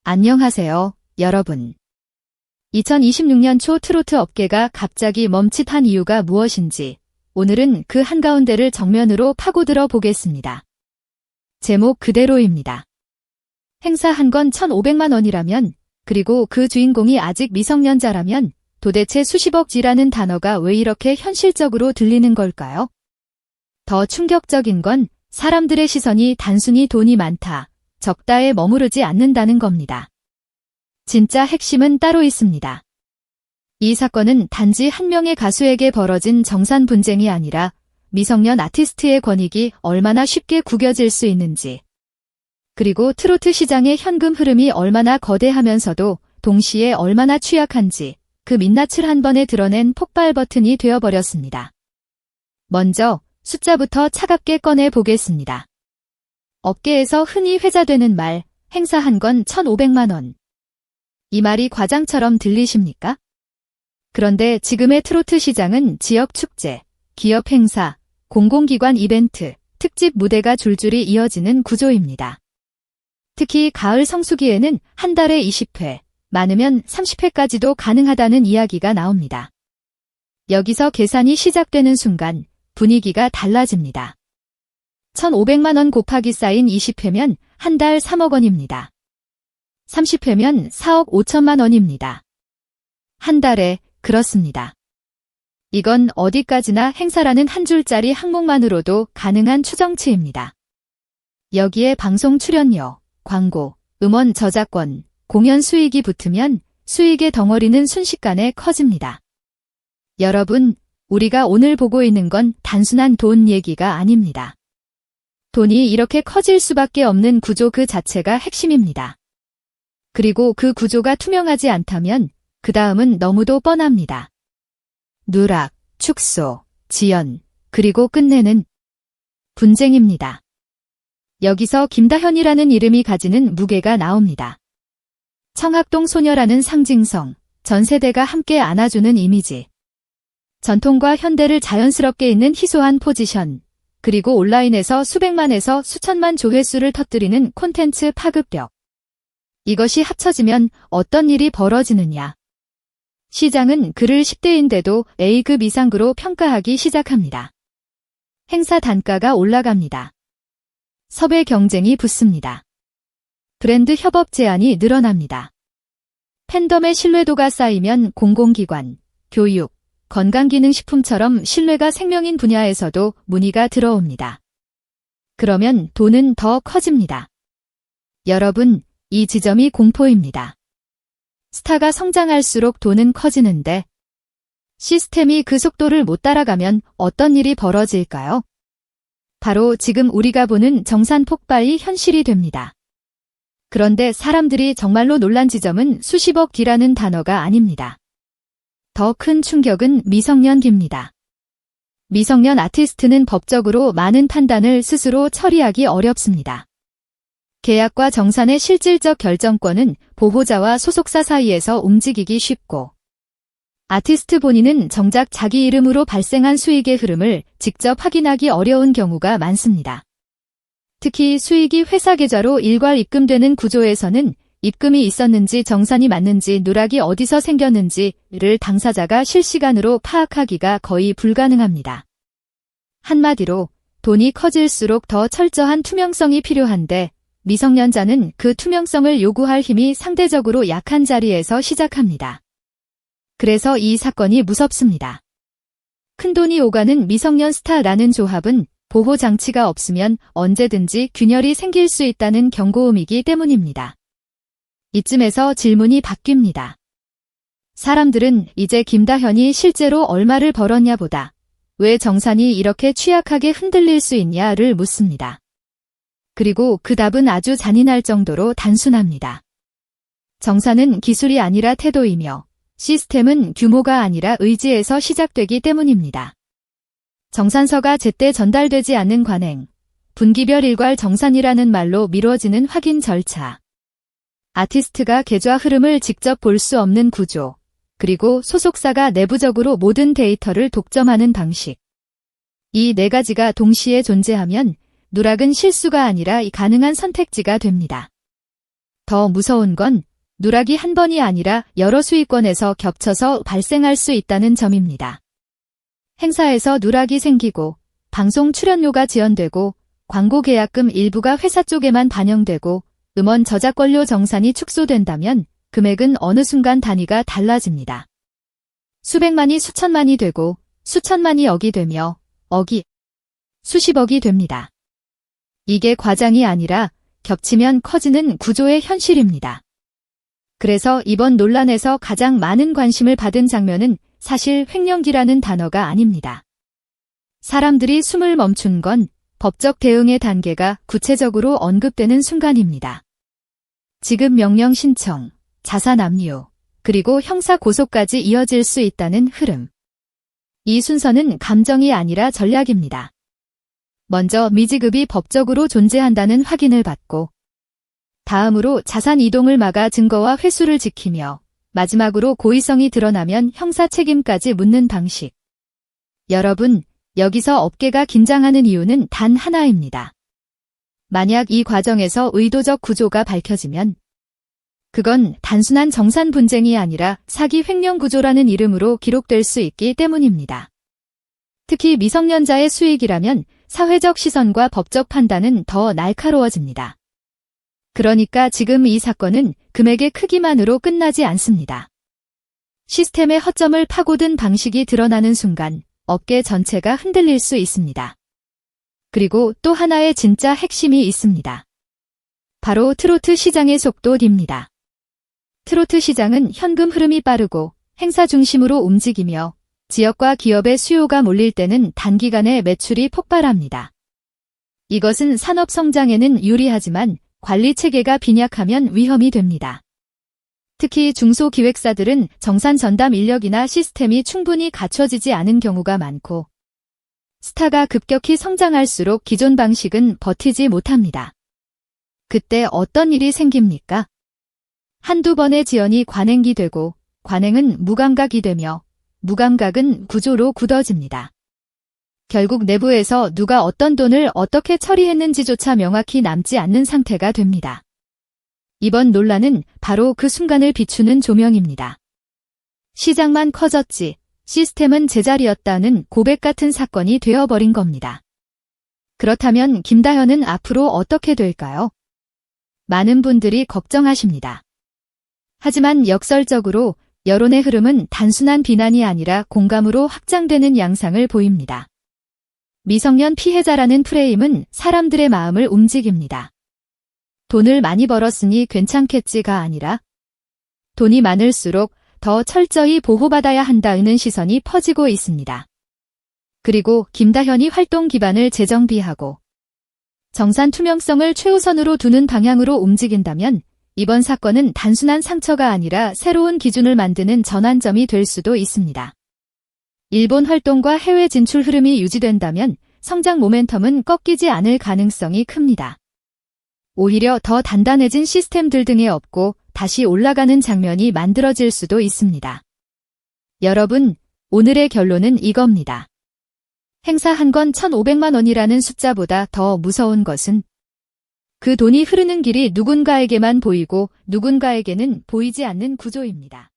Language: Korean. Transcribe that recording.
안녕하세요, 여러분. 2026년 초 트로트 업계가 갑자기 멈칫한 이유가 무엇인지 오늘은 그 한가운데를 정면으로 파고들어 보겠습니다. 제목 그대로입니다. 행사 한 건 1,500만 원이라면, 그리고 그 주인공이 아직 미성년자라면 도대체 수십억지라는 단어가 왜 이렇게 현실적으로 들리는 걸까요? 더 충격적인 건 사람들의 시선이 단순히 돈이 많다, 적다에 머무르지 않는다는 겁니다. 진짜 핵심은 따로 있습니다. 이 사건은 단지 한 명의 가수에게 벌어진 정산 분쟁이 아니라 미성년 아티스트의 권익이 얼마나 쉽게 구겨질 수 있는지, 그리고 트로트 시장의 현금 흐름이 얼마나 거대하면서도 동시에 얼마나 취약한지 그 민낯을 한 번에 드러낸 폭발 버튼이 되어버렸습니다. 먼저 숫자부터 차갑게 꺼내 보겠습니다. 업계에서 흔히 회자되는 말, 행사 한 건 1,500만 원. 이 말이 과장처럼 들리십니까? 그런데 지금의 트로트 시장은 지역 축제, 기업 행사, 공공기관 이벤트, 특집 무대가 줄줄이 이어지는 구조입니다. 특히 가을 성수기에는 한 달에 20회, 많으면 30회까지도 가능하다는 이야기가 나옵니다. 여기서 계산이 시작되는 순간 분위기가 달라집니다. 1,500만 원 곱하기 쌓인 20회면 한 달 3억 원입니다. 30회면 4억 5천만 원입니다. 한 달에, 그렇습니다. 이건 어디까지나 행사라는 한 줄짜리 항목만으로도 가능한 추정치입니다. 여기에 방송 출연료, 광고, 음원 저작권, 공연 수익이 붙으면 수익의 덩어리는 순식간에 커집니다. 여러분, 우리가 오늘 보고 있는 건 단순한 돈 얘기가 아닙니다. 돈이 이렇게 커질 수밖에 없는 구조 그 자체가 핵심입니다. 그리고 그 구조가 투명하지 않다면 그 다음은 너무도 뻔합니다. 누락, 축소, 지연, 그리고 끝내는 분쟁입니다. 여기서 김다현이라는 이름이 가지는 무게가 나옵니다. 청학동 소녀라는 상징성, 전 세대가 함께 안아주는 이미지, 전통과 현대를 자연스럽게 잇는 희소한 포지션, 그리고 온라인에서 수백만에서 수천만 조회수를 터뜨리는 콘텐츠 파급력. 이것이 합쳐지면 어떤 일이 벌어지느냐. 시장은 그를 10대인데도 A급 이상으로 평가하기 시작합니다. 행사 단가가 올라갑니다. 섭외 경쟁이 붙습니다. 브랜드 협업 제한이 늘어납니다. 팬덤의 신뢰도가 쌓이면 공공기관, 교육, 건강기능식품처럼 신뢰가 생명인 분야에서도 문의가 들어옵니다. 그러면 돈은 더 커집니다. 여러분, 이 지점이 공포입니다. 스타가 성장할수록 돈은 커지는데 시스템이 그 속도를 못 따라가면 어떤 일이 벌어질까요? 바로 지금 우리가 보는 정산 폭발이 현실이 됩니다. 그런데 사람들이 정말로 놀란 지점은 수십억이라는 단어가 아닙니다. 더 큰 충격은 미성년기입니다. 미성년 아티스트는 법적으로 많은 판단을 스스로 처리하기 어렵습니다. 계약과 정산의 실질적 결정권은 보호자와 소속사 사이에서 움직이기 쉽고, 아티스트 본인은 정작 자기 이름으로 발생한 수익의 흐름을 직접 확인하기 어려운 경우가 많습니다. 특히 수익이 회사 계좌로 일괄 입금되는 구조에서는 입금이 있었는지 정산이 맞는지 누락이 어디서 생겼는지를 당사자가 실시간으로 파악하기가 거의 불가능합니다. 한마디로 돈이 커질수록 더 철저한 투명성이 필요한데 미성년자는 그 투명성을 요구할 힘이 상대적으로 약한 자리에서 시작합니다. 그래서 이 사건이 무섭습니다. 큰돈이 오가는 미성년 스타라는 조합은 보호 장치가 없으면 언제든지 균열이 생길 수 있다는 경고음이기 때문입니다. 이쯤에서 질문이 바뀝니다. 사람들은 이제 김다현이 실제로 얼마를 벌었냐 보다 왜 정산이 이렇게 취약하게 흔들릴 수 있냐를 묻습니다. 그리고 그 답은 아주 잔인할 정도로 단순합니다. 정산은 기술이 아니라 태도이며 시스템은 규모가 아니라 의지에서 시작되기 때문입니다. 정산서가 제때 전달되지 않는 관행, 분기별 일괄 정산이라는 말로 미뤄지는 확인 절차, 아티스트가 계좌 흐름을 직접 볼 수 없는 구조, 그리고 소속사가 내부적으로 모든 데이터를 독점하는 방식. 이 네 가지가 동시에 존재하면 누락은 실수가 아니라 가능한 선택지가 됩니다. 더 무서운 건 누락이 한 번이 아니라 여러 수익권에서 겹쳐서 발생할 수 있다는 점입니다. 행사에서 누락이 생기고 방송 출연료가 지연되고 광고 계약금 일부가 회사 쪽에만 반영되고 음원 저작권료 정산이 축소된다면 금액은 어느 순간 단위가 달라집니다. 수백만이 수천만이 되고 수천만이 억이 되며 억이 수십억이 됩니다. 이게 과장이 아니라 겹치면 커지는 구조의 현실입니다. 그래서 이번 논란에서 가장 많은 관심을 받은 장면은 사실 횡령기라는 단어가 아닙니다. 사람들이 숨을 멈춘 건 법적 대응의 단계가 구체적으로 언급되는 순간입니다. 지급 명령 신청, 자산 압류, 그리고 형사 고소까지 이어질 수 있다는 흐름. 이 순서는 감정이 아니라 전략입니다. 먼저 미지급이 법적으로 존재한다는 확인을 받고 다음으로 자산 이동을 막아 증거와 회수를 지키며 마지막으로 고의성이 드러나면 형사 책임까지 묻는 방식. 여러분, 여기서 업계가 긴장하는 이유는 단 하나입니다. 만약 이 과정에서 의도적 구조가 밝혀지면 그건 단순한 정산 분쟁이 아니라 사기 횡령 구조라는 이름으로 기록될 수 있기 때문입니다. 특히 미성년자의 수익이라면 사회적 시선과 법적 판단은 더 날카로워집니다. 그러니까 지금 이 사건은 금액의 크기만으로 끝나지 않습니다. 시스템의 허점을 파고든 방식이 드러나는 순간 업계 전체가 흔들릴 수 있습니다. 그리고 또 하나의 진짜 핵심이 있습니다. 바로 트로트 시장의 속도입니다. 트로트 시장은 현금 흐름이 빠르고 행사 중심으로 움직이며 지역과 기업의 수요가 몰릴 때는 단기간에 매출이 폭발합니다. 이것은 산업 성장에는 유리하지만 관리 체계가 빈약하면 위험이 됩니다. 특히 중소기획사들은 정산 전담 인력이나 시스템이 충분히 갖춰지지 않은 경우가 많고 스타가 급격히 성장할수록 기존 방식은 버티지 못합니다. 그때 어떤 일이 생깁니까? 한두 번의 지연이 관행기 되고 관행은 무감각이 되며 무감각은 구조로 굳어집니다. 결국 내부에서 누가 어떤 돈을 어떻게 처리했는지조차 명확히 남지 않는 상태가 됩니다. 이번 논란은 바로 그 순간을 비추는 조명입니다. 시장만 커졌지 시스템은 제자리였다는 고백 같은 사건이 되어버린 겁니다. 그렇다면 김다현은 앞으로 어떻게 될까요? 많은 분들이 걱정하십니다. 하지만 역설적으로 여론의 흐름은 단순한 비난이 아니라 공감으로 확장되는 양상을 보입니다. 미성년 피해자라는 프레임은 사람들의 마음을 움직입니다. 돈을 많이 벌었으니 괜찮겠지가 아니라 돈이 많을수록 더 철저히 보호받아야 한다는 시선이 퍼지고 있습니다. 그리고 김다현이 활동 기반을 재정비하고 정산 투명성을 최우선으로 두는 방향으로 움직인다면 이번 사건은 단순한 상처가 아니라 새로운 기준을 만드는 전환점이 될 수도 있습니다. 일본 활동과 해외 진출 흐름이 유지된다면 성장 모멘텀은 꺾이지 않을 가능성이 큽니다. 오히려 더 단단해진 시스템들 등에 업고 다시 올라가는 장면이 만들어질 수도 있습니다. 여러분, 오늘의 결론은 이겁니다. 행사 한 건 1,500만 원이라는 숫자보다 더 무서운 것은 그 돈이 흐르는 길이 누군가에게만 보이고 누군가에게는 보이지 않는 구조입니다.